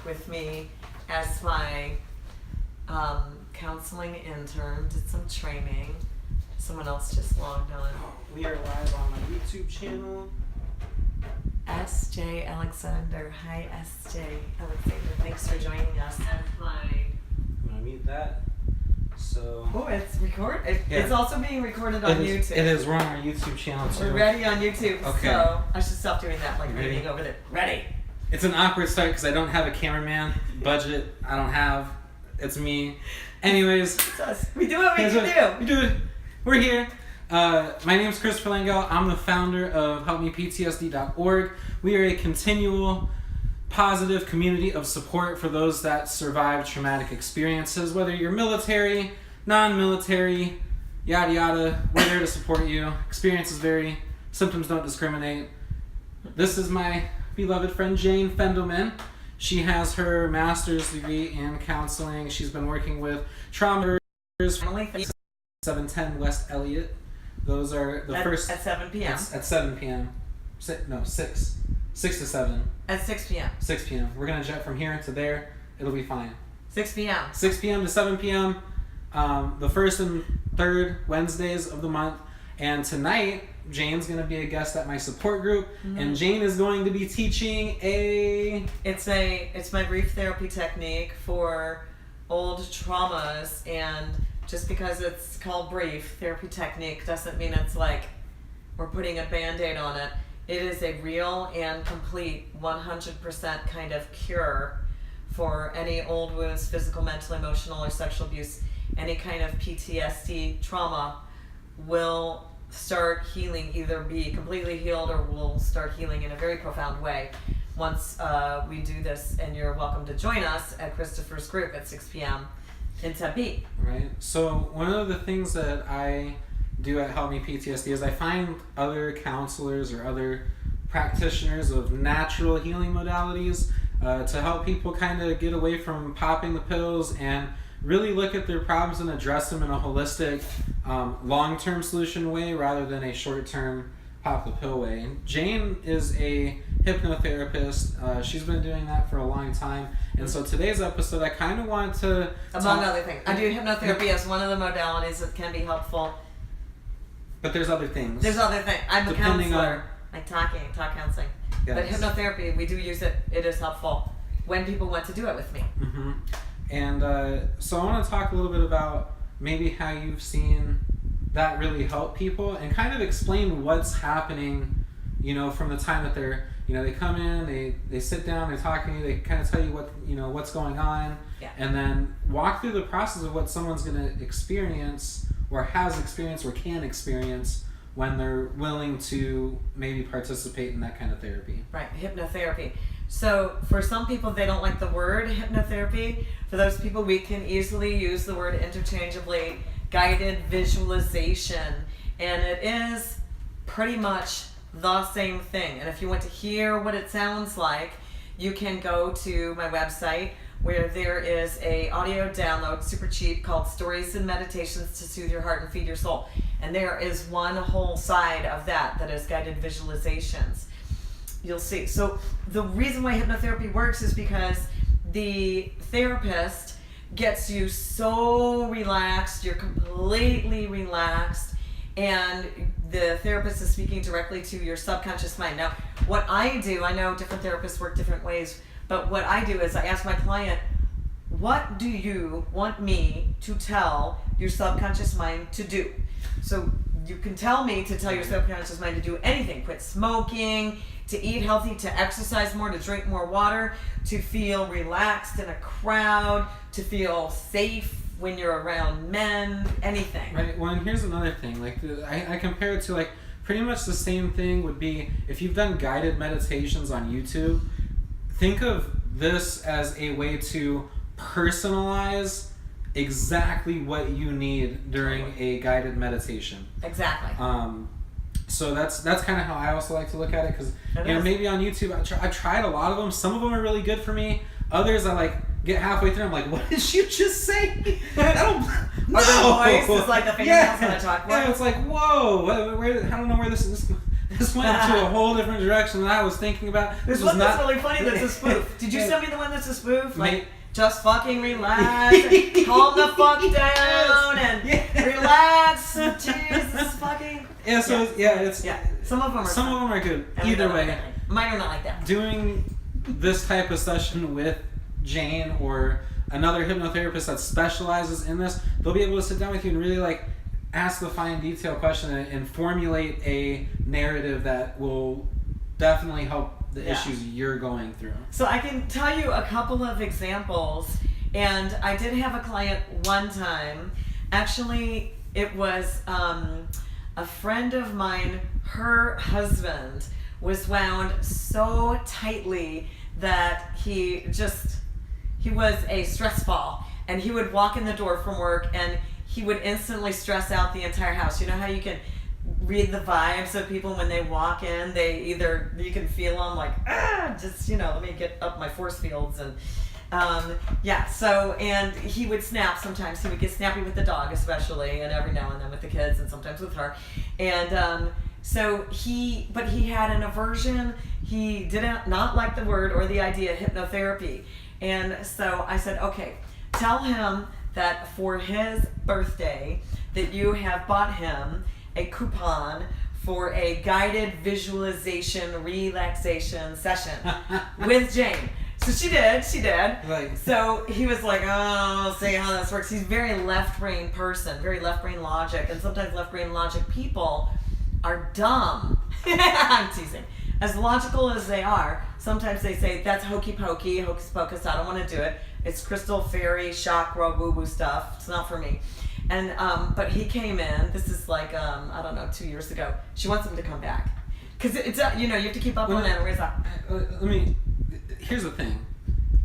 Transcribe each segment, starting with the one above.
with me as my counseling intern. Did some training. Someone else just logged on. We are live on my YouTube channel. S.J. Alexander. Hi, S.J. Alexander. Thanks for joining us. That's my... I'm going to mute that. So... Oh, it's recorded. It's also being recorded on YouTube. It is. We're on our YouTube channel too. We're ready on YouTube. Okay. So I should stop doing that, like reading over there. Ready. It's an awkward start because I don't have a cameraman budget. I don't have. It's me. Anyways. It's us. We do what we can do. We do it. We're here. My name is Christopher Lengyel. I'm the founder of HelpMePTSD.org. We are a continual, positive community of support for those that survive traumatic experiences. Whether you're military, non-military, yada yada, we're there to support you. Experiences vary. Symptoms don't discriminate. This is my beloved friend Jane Fendelman. She has her master's degree in counseling. She's been working with trauma 710 West Elliott. Those are the first... At 7 p.m. At 7 p.m. 6 to 7. At 6 p.m. 6 p.m. We're going to jet from here to there. It'll be fine. 6 p.m. 6 p.m. to 7 p.m. The first and third Wednesdays of the month. And tonight, Jane's going to be a guest at my support group. Mm-hmm. And Jane is going to be teaching It's my brief therapy technique for old traumas, and just because it's called brief therapy technique doesn't mean it's like we're putting a band-aid on it. It is a real and complete 100% kind of cure for any old wounds, physical, mental, emotional, or sexual abuse. Any kind of PTSD trauma will start healing, either be completely healed or will start healing in a very profound way once we do this. And you're welcome to join us at Christopher's group at 6 p.m. in Tempe. Right. So one of the things that I do at Help Me PTSD is I find other counselors or other practitioners of natural healing modalities to help people kind of get away from popping the pills and really look at their problems and address them in a holistic, long-term solution way rather than a short-term pop the pill way. And Jane is a hypnotherapist. She's been doing that for a long time. And so today's episode, I kind of want to... Among other things. I do hypnotherapy as one of the modalities that can be helpful. But there's other things. There's other things. I'm a counselor. On, talk counseling. Yes. But hypnotherapy, we do use it. It is helpful when people want to do it with me. Mm-hmm. And so I want to talk a little bit about maybe how you've seen that really help people and kind of explain what's happening, from the time that they're, they come in, they sit down, they talk to you, they kind of tell you what, what's going on, and then walk through the process of what someone's going to experience or has experienced or can experience when they're willing to maybe participate in that kind of therapy. Right, hypnotherapy. So for some people, they don't like the word hypnotherapy. For those people, we can easily use the word interchangeably, guided visualization. And it is pretty much the same thing. And if you want to hear what it sounds like, you can go to my website where there is a audio download, super cheap, called Stories and Meditations to Soothe Your Heart and Feed Your Soul. And there is one whole side of that is guided visualizations. You'll see. So the reason why hypnotherapy works is because the therapist gets you so relaxed, you're completely relaxed, and the therapist is speaking directly to your subconscious mind. Now, what I do, I know different therapists work different ways, but what I do is I ask my client, what do you want me to tell your subconscious mind to do? So you can tell me to tell your subconscious mind to do anything. Quit smoking, to eat healthy, to exercise more, to drink more water, to feel relaxed in a crowd, to feel safe when you're around men, anything. Right. Well, and here's another thing. Like I compare it to like pretty much the same thing would be if you've done guided meditations on YouTube. Think of this as a way to personalize exactly what you need during a guided meditation. Exactly. So that's kind of how I also like to look at it, because maybe on YouTube I tried a lot of them. Some of them are really good for me. Others I get halfway through, I'm like, what did you just say? I don't. No. Or the voice is like the fingernails on a chalkboard. Yeah, it's like, whoa, where I don't know where this is. This went into a whole different direction than I was thinking about. There's one that's really funny that's a spoof. Did you send me the one that's a spoof? Like, just fucking relax, and calm the fuck down, and relax. Jesus fucking. Yeah, so it's Some of them are good. And Either way, mine are not like that. Doing this type of session with Jane or another hypnotherapist that specializes in this, they'll be able to sit down with you and really like ask the fine detail question and formulate a narrative that will definitely help the issues you're going through. So I can tell you a couple of examples, and I did have a client one time. Actually, it was a friend of mine, her husband was wound so tightly that he was a stress ball, and he would walk in the door from work and he would instantly stress out the entire house. You know how you can read the vibes of people when they walk in? You can feel them like, let me get up my force fields. And and he would snap sometimes. He would get snappy with the dog especially, and every now and then with the kids, and sometimes with her. And but he had an aversion. He did not like the word or the idea of hypnotherapy. And so I said, okay, tell him that for his birthday that you have bought him a coupon for a guided visualization relaxation session with Jane. So she did. Right. So he was like, oh, see how this works. He's a very left brain person, very left brain logic, and sometimes left brain logic people are dumb. I'm teasing. As logical as they are, sometimes they say, that's hokey pokey, hocus pocus, I don't want to do it. It's crystal fairy, chakra, woo-woo stuff. It's not for me. And but he came in, this is like, 2 years ago. She wants him to come back. Because it's, you have to keep up on that. Here's the thing.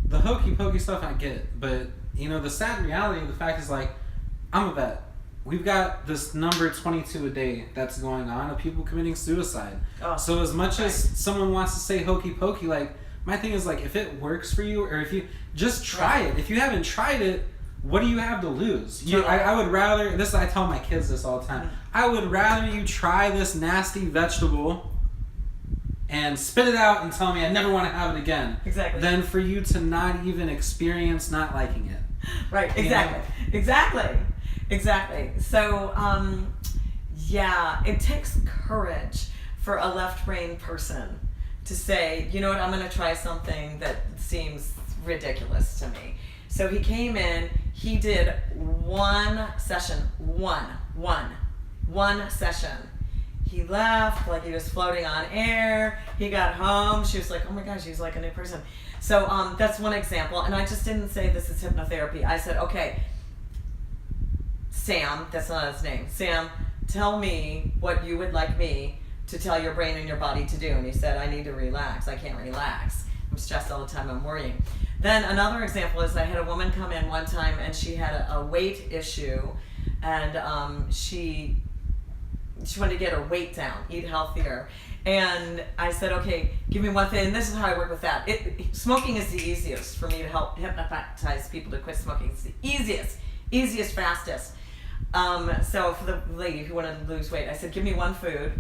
The hokey pokey stuff I get, but, the sad reality of the fact is, like, I'm a vet. We've got this number 22 a day that's going on of people committing suicide. Oh, so as much as someone wants to say hokey pokey, like, my thing is, like, if it works for you, or if you just try it. If you haven't tried it, what do you have to lose? I would rather, I tell my kids this all the time, I would rather you try this nasty vegetable and spit it out and tell me I never want to have it again. Exactly. Than for you to not even experience not liking it. Right, Exactly. So, it takes courage for a left brain person to say, you know what, I'm going to try something that seems ridiculous to me. So he came in, he did one session. He left like he was floating on air. He got home. She was like, oh my gosh, he's like a new person. So that's one example. And I just didn't say this is hypnotherapy. I said, okay, Sam, that's not his name. Sam, tell me what you would like me to tell your brain and your body to do. And he said, I need to relax. I can't relax. I'm stressed all the time. I'm worrying. Then another example is I had a woman come in one time and she had a weight issue, and she wanted to get her weight down, eat healthier. And I said, okay, give me one thing. And this is how I work with that. Smoking is the easiest for me to help hypnotize people to quit smoking. It's the easiest, fastest. So for the lady who wanted to lose weight, I said, give me one food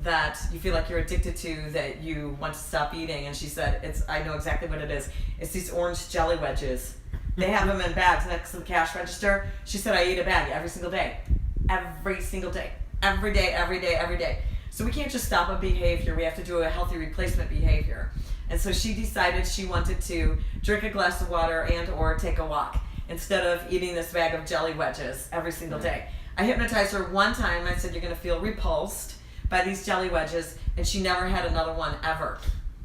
that you feel like you're addicted to, that you want to stop eating. And she said, I know exactly what it is. It's these orange jelly wedges. They have them in bags next to the cash register. She said, I eat a bag every single day. Every day. So we can't just stop a behavior. We have to do a healthy replacement behavior. And so she decided she wanted to drink a glass of water and or take a walk instead of eating this bag of jelly wedges every single day. I hypnotized her one time. I said, you're going to feel repulsed by these jelly wedges, and she never had another one ever.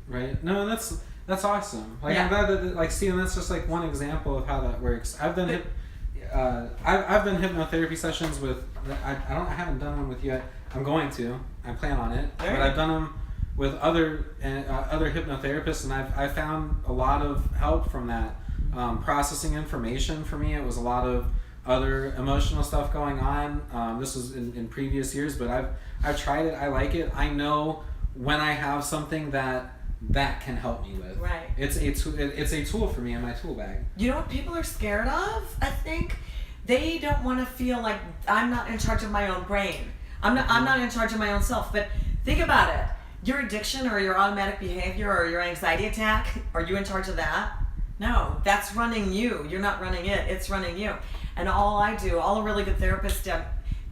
Right. No, that's awesome. Like, I'm glad that, like, see, and that's just like one example of how that works. I've done I've done hypnotherapy sessions with. I haven't done one with you yet. I'm going to. I plan on it. But I've done them with other hypnotherapists, and I found a lot of help from that. Processing information for me, it was a lot of other emotional stuff going on. This was in previous years, but I've tried it. I like it. I know when I have something that can help me with. Right. It's a tool for me in my tool bag. You know what people are scared of? I think they don't want to feel like I'm not in charge of my own brain. I'm not in charge of my own self. But Think about it. Your addiction or your automatic behavior or your anxiety attack, are you in charge of that? No, that's running you. You're not running it. It's running you. And all a really good therapist do,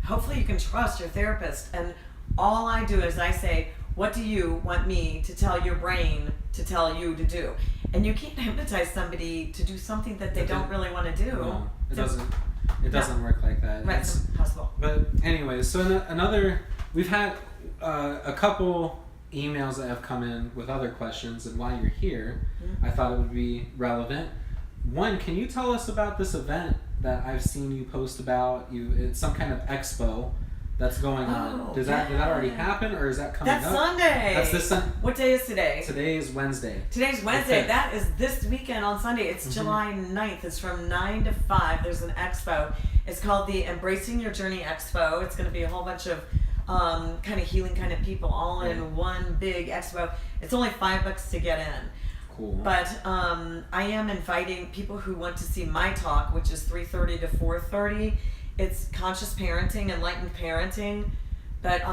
hopefully you can trust your therapist. And all I do is I say, what do you want me to tell your brain to tell you to do? And you can't hypnotize somebody to do something that they don't really want to do. No, it doesn't work like that. Right, it's impossible. But anyways, so we've had a couple emails that have come in with other questions, and while you're here, I thought it would be relevant. One, can you tell us about this event that I've seen you post about? It's some kind of expo that's going on. Did that already happen, or is that coming up? That's Sunday. That's this Sunday. What day is today? Today is Wednesday. Today's Wednesday. That is this weekend on Sunday. It's July 9th. It's from 9 to 5. There's an expo. It's called the Embracing Your Journey Expo. It's going to be a whole bunch of kind of healing kind of people all in one big expo. It's only $5 to get in. Cool. But I am inviting people who want to see my talk, which is 3:30 to 4:30. It's conscious parenting, enlightened parenting. But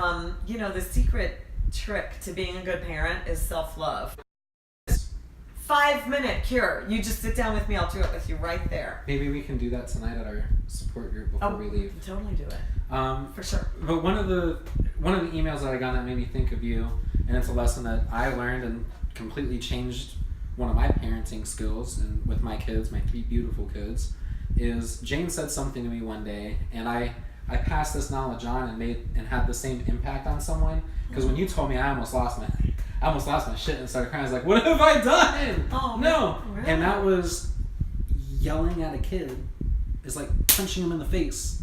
the secret trick to being a good parent is self-love. 5-minute cure. You just sit down with me. I'll do it with you right there. Maybe we can do that tonight at our support group before we leave. Totally do it. For sure. But one of the emails that I got that made me think of you, and it's a lesson that I learned and completely changed one of my parenting skills and with my kids, my 3 beautiful kids, is Jane said something to me one day, and I passed this knowledge on and had the same impact on someone. Because when you told me, I almost lost my shit and started crying. I was like, what have I done? Oh, no. Really? And that was yelling at a kid is like punching him in the face.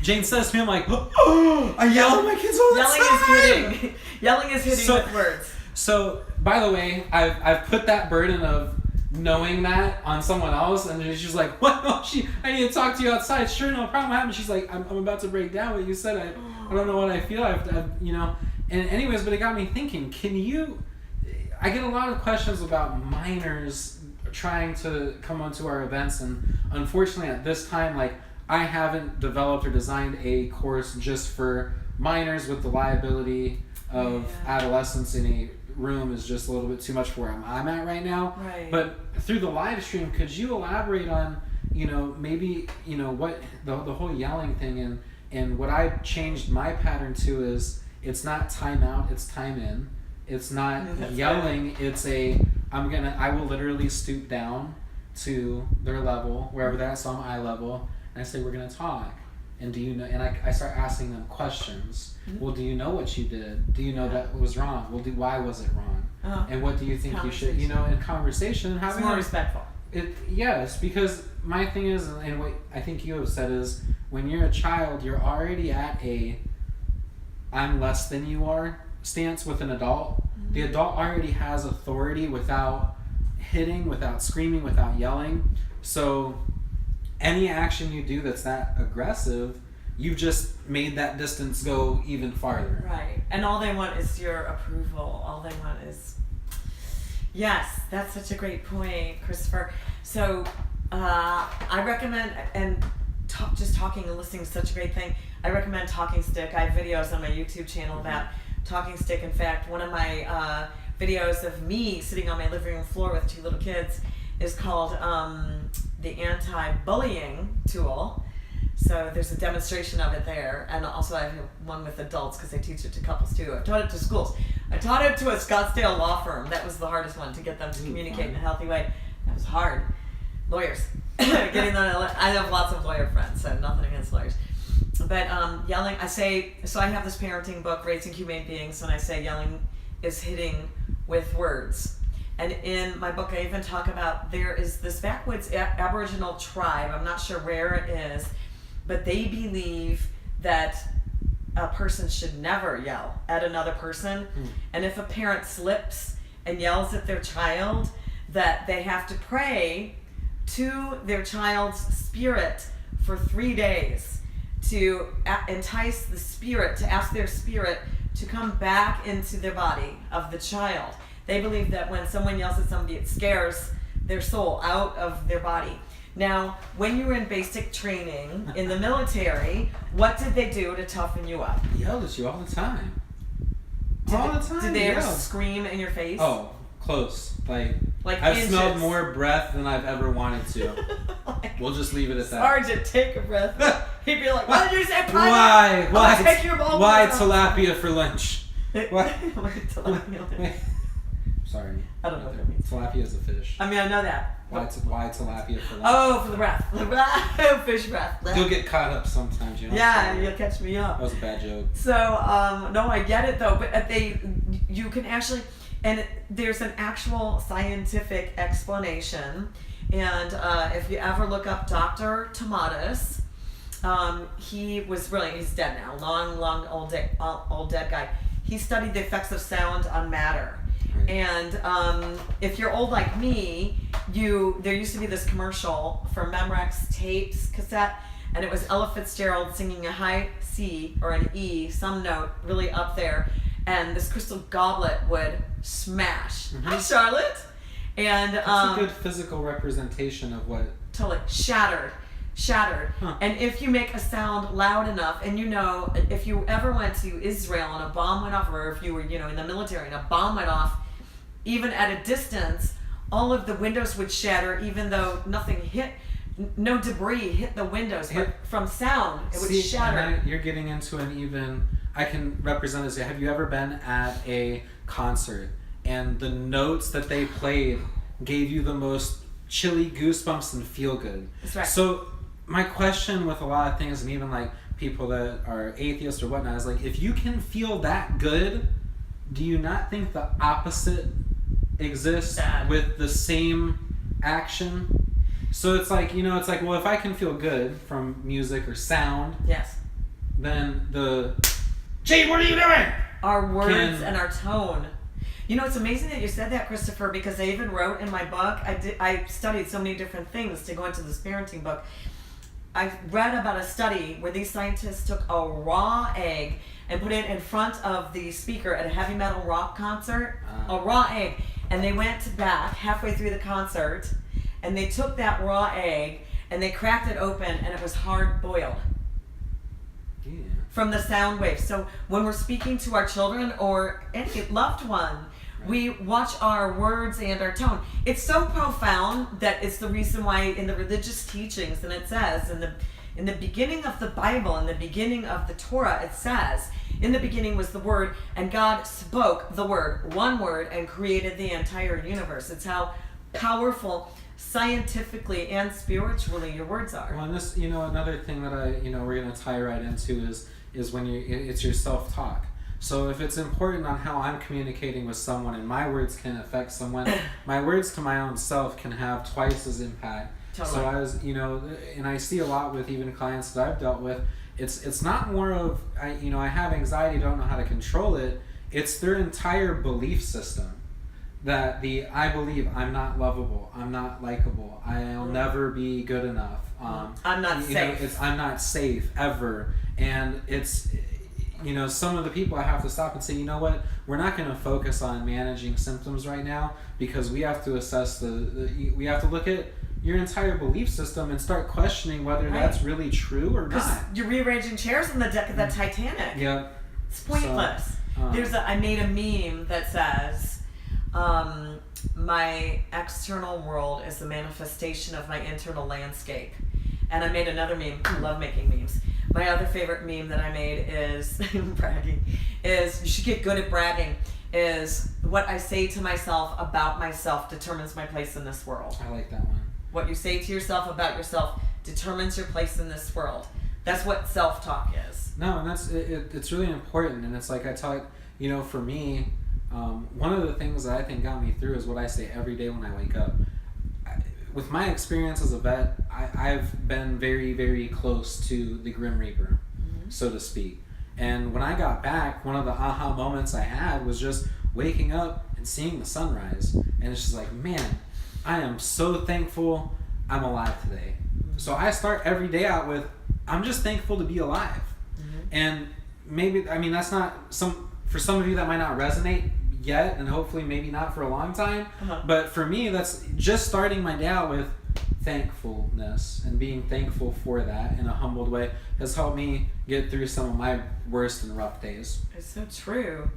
Jane says to me, I'm like, oh, I yell at my kids all the time. Yelling is hitting with words. So, by the way, I've put that burden of knowing that on someone else, and then she's like, what? No, I need to talk to you outside. Sure, no problem happened. She's like, I'm about to break down what you said. I don't know what I feel. And anyways, but it got me thinking, I get a lot of questions about minors trying to come onto our events, and unfortunately at this time, like, I haven't developed or designed a course just for minors with the liability of adolescence in a room is just a little bit too much for where I'm at right now. Right. But through the live stream, could you elaborate on, maybe, what the whole yelling thing and what I changed my pattern to is it's not time out, it's time in. It's not yelling, it's I will literally stoop down to their level, wherever they're at, so I'm eye level, and I say, we're going to talk. And do you know, and I start asking them questions. Well, do you know what you did? Do you know that was wrong? Well, why was it wrong? And what do you think you should, in conversation, and having it's more respectful. Yes, because my thing is, and what I think you have said is, when you're a child, you're already at a I'm less than you are stance with an adult. The adult already has authority without hitting, without screaming, without yelling. So any action you do that's that aggressive, you've just made that distance go even farther. Right. And all they want is your approval. All they want is... Yes, that's such a great point, Christopher. So I recommend, and just talking and listening is such a great thing. I recommend Talking Stick. I have videos on my YouTube channel about Talking Stick. In fact, one of my videos of me sitting on my living room floor with 2 little kids is called the anti-bullying tool. So there's a demonstration of it there, and also I have one with adults because I teach it to couples too. I've taught it to schools. I taught it to a Scottsdale law firm. That was the hardest one, to get them to communicate in a healthy way. That was hard. Lawyers. Getting them. I have lots of lawyer friends, so nothing against lawyers. But yelling, I say, so I have this parenting book, Raising Humane Beings, and I say yelling is hitting with words. And in my book, I even talk about there is this backwoods Aboriginal tribe, I'm not sure where it is, but they believe that a person should never yell at another person. And if a parent slips and yells at their child, that they have to pray to their child's spirit for 3 days to entice the spirit, to ask their spirit to come back into their body of the child. They believe that when someone yells at somebody, it scares their soul out of their body. Now, when you were in basic training in the military, what did they do to toughen you up? They yelled at you all the time. All the time. Did they ever scream in your face? Oh, close. Like I've inches. smelled more breath than I've ever wanted to. We'll just leave it at that. Sergeant, take a breath. He'd be like, "What did you say, Private? Why? I'll take your ball Why out." tilapia for lunch? Why? Tilapia. Sorry. I don't know what that means. Tilapia is a fish. I mean, I know that. Why tilapia for lunch? Oh, for the breath. The breath. Fish breath. You'll get caught up sometimes, you know. Yeah, you'll catch me up. That was a bad joke. So, no, I get it though, but you can actually, and there's an actual scientific explanation. And if you ever look up Dr. Tomatis, he's dead now, long old dead guy. He studied the effects of sound on matter. Right. And if you're old like me, there used to be this commercial for Memorex tapes cassette, and it was Ella Fitzgerald singing a high C or an E, some note really up there, and this crystal goblet would smash. Mm-hmm. Hi, Charlotte. And That's a good physical representation of what. Totally shattered. Huh. And if you make a sound loud enough, and if you ever went to Israel and a bomb went off, or if you were in the military and a bomb went off, even at a distance, all of the windows would shatter, even though nothing hit, no debris hit the windows, but from sound it would shatter. And you're getting into I can represent this. Have you ever been at a concert and the notes that they played gave you the most chilly goosebumps and feel good? That's right. So my question with a lot of things, and even like people that are atheists or whatnot, is like, if you can feel that good, do you not think the opposite exists with the same action? So it's like, well, if I can feel good from music or sound, Yes. then Jade, what are you doing? Our words and our tone. It's amazing that you said that, Christopher, because I even wrote in my book, I studied so many different things to go into this parenting book. I read about a study where these scientists took a raw egg and put it in front of the speaker at a heavy metal rock concert, a raw egg, and they went back halfway through the concert, and they took that raw egg and they cracked it open, and it was hard boiled. Yeah. From the sound waves. So when we're speaking to our children or any loved one, we watch our words and our tone. It's so profound that it's the reason why in the religious teachings, and it says in the beginning of the Bible, in the beginning of the Torah, it says, in the beginning was the Word, and God spoke the Word, one word, and created the entire universe. It's how powerful scientifically and spiritually your words are. Well, and this, another thing that we're going to tie right into is when it's your self-talk. So if it's important on how I'm communicating with someone and my words can affect someone, my words to my own self can have twice as impact. Totally. So and I see a lot with even clients that I've dealt with, it's not more of, I have anxiety, don't know how to control it. It's their entire belief system. That I believe I'm not lovable, I'm not likable, I'll never be good enough. I'm not safe. I'm not safe ever. And it's, some of the people I have to stop and say, you know what, we're not going to focus on managing symptoms right now, because we have to assess we have to look at your entire belief system and start questioning whether that's really true or not. You're rearranging chairs on the deck of that Titanic. Yeah. It's pointless. I made a meme that says, my external world is the manifestation of my internal landscape. And I made another meme. I love making memes. My other favorite meme that I made is bragging. You should get good at bragging. Is what I say to myself about myself determines my place in this world. I like that one. What you say to yourself about yourself determines your place in this world. That's what self-talk is. No, and it's really important. And it's like I talk, for me, one of the things that I think got me through is what I say every day when I wake up. With my experience as a vet, I've been very, very close to the Grim Reaper, so to speak. And when I got back, one of the aha moments I had was just waking up and seeing the sunrise. And it's just like, man, I am so thankful I'm alive today. So I start every day out with, I'm just thankful to be alive. And maybe, that's not for some of you that might not resonate yet, and hopefully maybe not for a long time. But for me, that's just starting my day out with thankfulness and being thankful for that in a humbled way has helped me get through some of my worst and rough days. It's so true.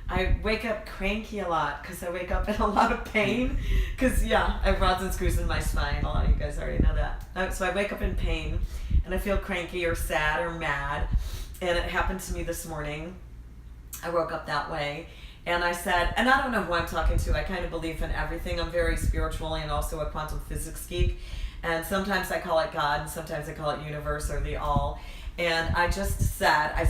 I wake up cranky a lot because I wake up in a lot of pain. Because, yeah, I have rods and screws in my spine. A lot of you guys already know that. So I wake up in pain and I feel cranky or sad or mad. And it happened to me this morning. I woke up that way. And I said, and I don't know who I'm talking to. I kind of believe in everything. I'm very spiritual and also a quantum physics geek. And sometimes I call it God and sometimes I call it universe or the all. And I just said, I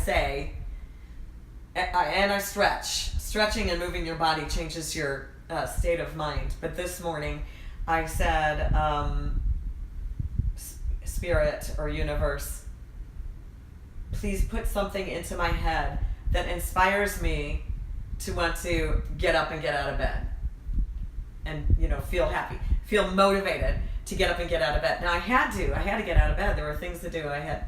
stretch. Stretching and moving your body changes your state of mind. But this morning, I said, Spirit or universe, please put something into my head that inspires me to want to get up and get out of bed. And, feel happy, feel motivated to get up and get out of bed. Now, I had to get out of bed. There were things to do. I had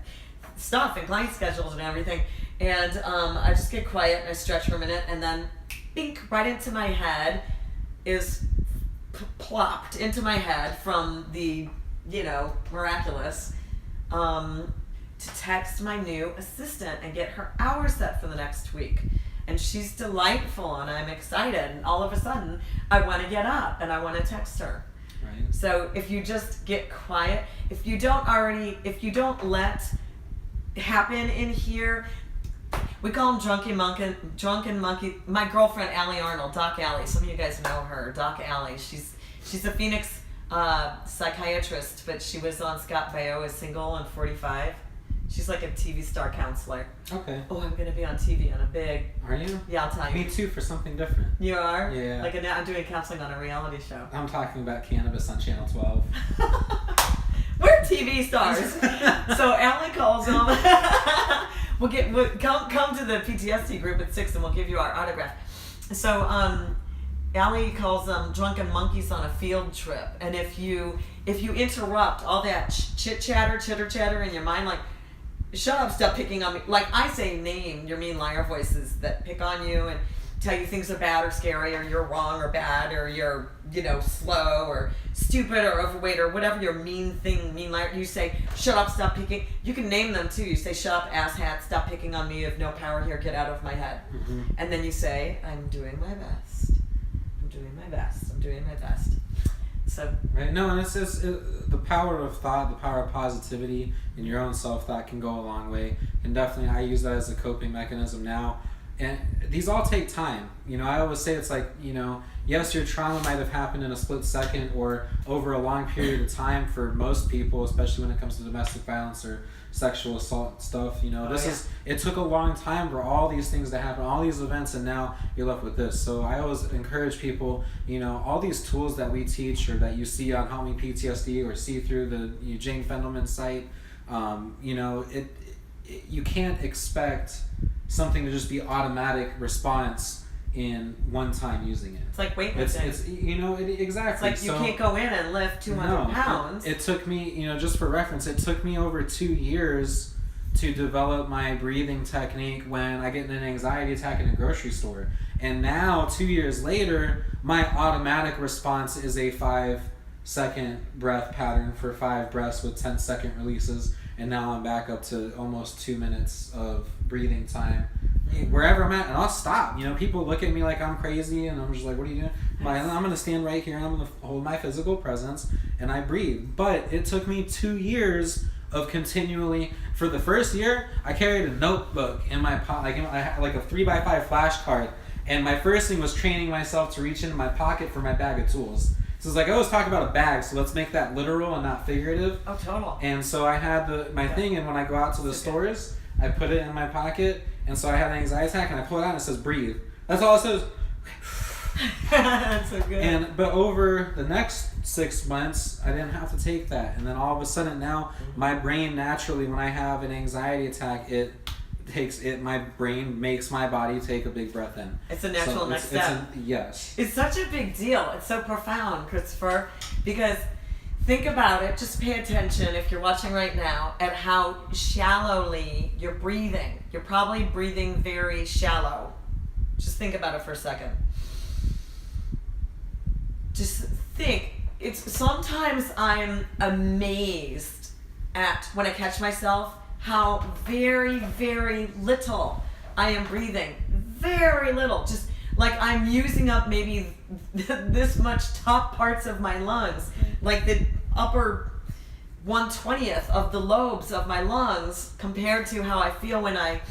stuff and client schedules and everything. And I just get quiet and I stretch for a minute, and then bink, right into my head is plopped into my head from the, miraculous, to text my new assistant and get her hours set for the next week. And she's delightful and I'm excited, and all of a sudden I want to get up and I want to text her. Right. So if you just get quiet, if you don't let happen in here. We call him drunken monkey. My girlfriend Allie Arnold, Doc Allie. Some of you guys know her, Doc Allie. She's a Phoenix psychiatrist, but she was on Scott Baio as Single and 45. She's like a TV star counselor. Okay. Oh, I'm gonna be on TV on a big. Are you? Yeah, I'll tell you. Me too, for something different. You are? Yeah. Like I'm doing counseling on a reality show. I'm talking about cannabis on Channel 12. We're TV stars. So Allie calls them. We'll come to the PTSD group at 6 and we'll give you our autograph. So Allie calls them drunken monkeys on a field trip. And if you interrupt all that chitter chatter in your mind, like, shut up, stop picking on me. Like I say, name your mean liar voices that pick on you and tell you things are bad or scary or you're wrong or bad or you're, slow or stupid or overweight or whatever your mean liar. You say, shut up, stop picking. You can name them too. You say, shut up, asshat, stop picking on me. You have no power here. Get out of my head. Mm-hmm. And then you say, I'm doing my best. I'm doing my best. I'm doing my best. So. Right. No, and it's the power of thought, the power of positivity in your own self-thought can go a long way. And definitely I use that as a coping mechanism now. And these all take time. I always say it's like, yes, your trauma might have happened in a split second or over a long period of time for most people, especially when it comes to domestic violence or sexual assault stuff. It took a long time for all these things to happen, all these events, and now you're left with this. So I always encourage people, all these tools that we teach or that you see on Help Me PTSD or see through the Jane Fendelman site, you can't expect something to just be automatic response in one time using it. It's like weightlifting. Exactly. It's like you can't go in and lift 200 pounds. It took me, just for reference, it took me over 2 years to develop my breathing technique when I get an anxiety attack in a grocery store. And now, 2 years later, my automatic response is a 5-second breath pattern for 5 breaths with 10-second releases. And now I'm back up to almost 2 minutes of breathing time wherever I'm at, and I'll stop. People look at me like I'm crazy, and I'm just like, what are you doing? I'm going to stand right here, and I'm going to hold my physical presence, and I breathe. But it took me 2 years of continually, for the first year, I carried a notebook in my pocket, I had like a 3x5 flashcard, and my first thing was training myself to reach into my pocket for my bag of tools. So it's like, I always talk about a bag, so let's make that literal and not figurative. Oh, total. And so I had my thing, and when I go out to the stores, I put it in my pocket, and so I had an anxiety attack, and I pull it out, and it says, breathe. That's all it says. That's so good. But over the next 6 months, I didn't have to take that. And then all of a sudden now, my brain naturally, when I have an anxiety attack, my brain makes my body take a big breath in. It's a natural next step. Yes. It's such a big deal. It's so profound, Christopher, because think about it. Just pay attention, if you're watching right now, at how shallowly you're breathing. You're probably breathing very shallow. Just think about it for a second. Just think. Sometimes I'm amazed at, when I catch myself, how very, very little I am breathing. Very little. Just like I'm using up maybe this much top parts of my lungs, like the upper 1/20th of the lobes of my lungs compared to how I feel when I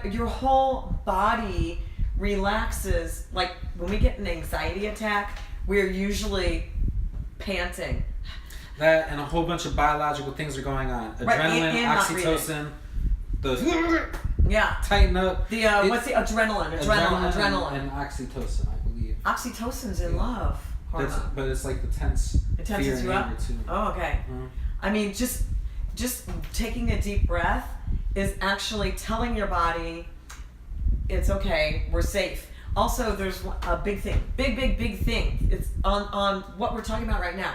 your whole body relaxes. Like when we get an anxiety attack, we're usually panting. That and a whole bunch of biological things are going on. Adrenaline, Right, and oxytocin, the Yeah. tighten up. The what's the adrenaline and oxytocin, I believe. Oxytocin's in love hormone. But it's like the tense. It tenses fear and you up. anger too. Oh, okay. Mhm. I mean, just taking a deep breath is actually telling your body it's okay, we're safe. Also, there's a big thing, big thing. It's on what we're talking about right now.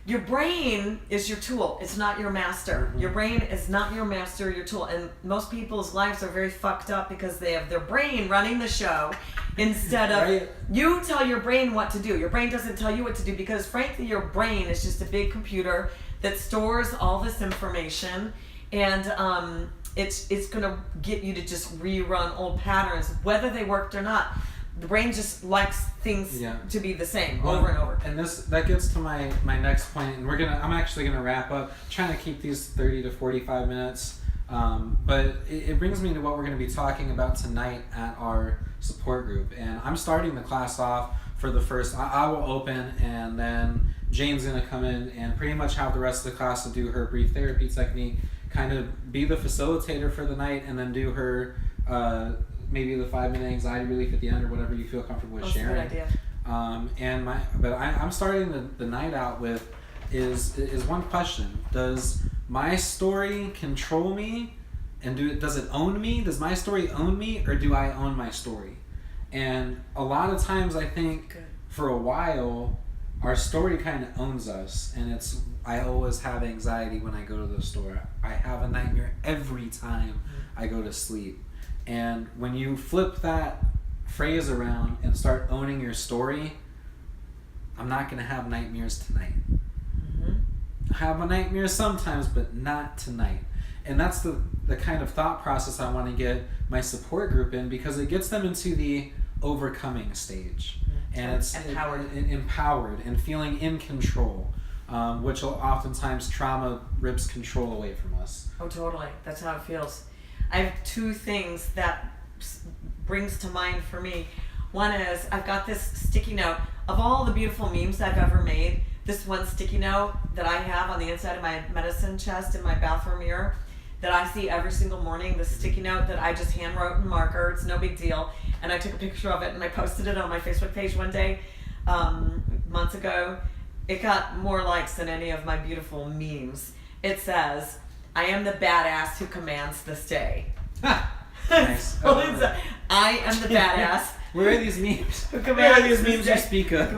Your brain is your tool. It's not your master. Mm-hmm. Your brain is not your master, your tool. And most people's lives are very fucked up because they have their brain running the show instead of Right. you tell your brain what to do. Your brain doesn't tell you what to do because frankly your brain is just a big computer that stores all this information, and it's gonna get you to just rerun old patterns whether they worked or not. The brain just likes things to be the same over and over. And that gets to my next point, and I'm actually gonna wrap up, trying to keep these 30 to 45 minutes. But it brings me to what we're gonna be talking about tonight at our support group. And I'm starting the class off for the first. I will open, and then Jane's gonna come in and pretty much have the rest of the class to do her brief therapy technique, kind of be the facilitator for the night, and then do her maybe the 5-minute anxiety relief at the end, or whatever you feel comfortable with sharing. That's a good idea. But I'm starting the night out with is one question: does my story control me, and does it own me? Does my story own me, or do I own my story? And a lot of times, I think for a while, our story kind of owns us, and I always have anxiety when I go to the store. I have a nightmare every time I go to sleep. And when you flip that phrase around and start owning your story, I'm not going to have nightmares tonight. Mm-hmm. I have my nightmares sometimes, but not tonight. And that's the kind of thought process I want to get my support group in, because it gets them into the overcoming stage. And it's empowered and feeling in control, which oftentimes trauma rips control away from us. Oh, totally. That's how it feels. I have two things that brings to mind for me. One is I've got this sticky note. Of all the beautiful memes I've ever made, this one sticky note that I have on the inside of my medicine chest in my bathroom mirror that I see every single morning, this sticky note that I just hand wrote in marker. It's no big deal. And I took a picture of it and I posted it on my Facebook page one day months ago. It got more likes than any of my beautiful memes. It says, "I am the badass who commands this day." Nice. I am the badass. Where are these memes? Who Where are commands these this memes you day. speak of?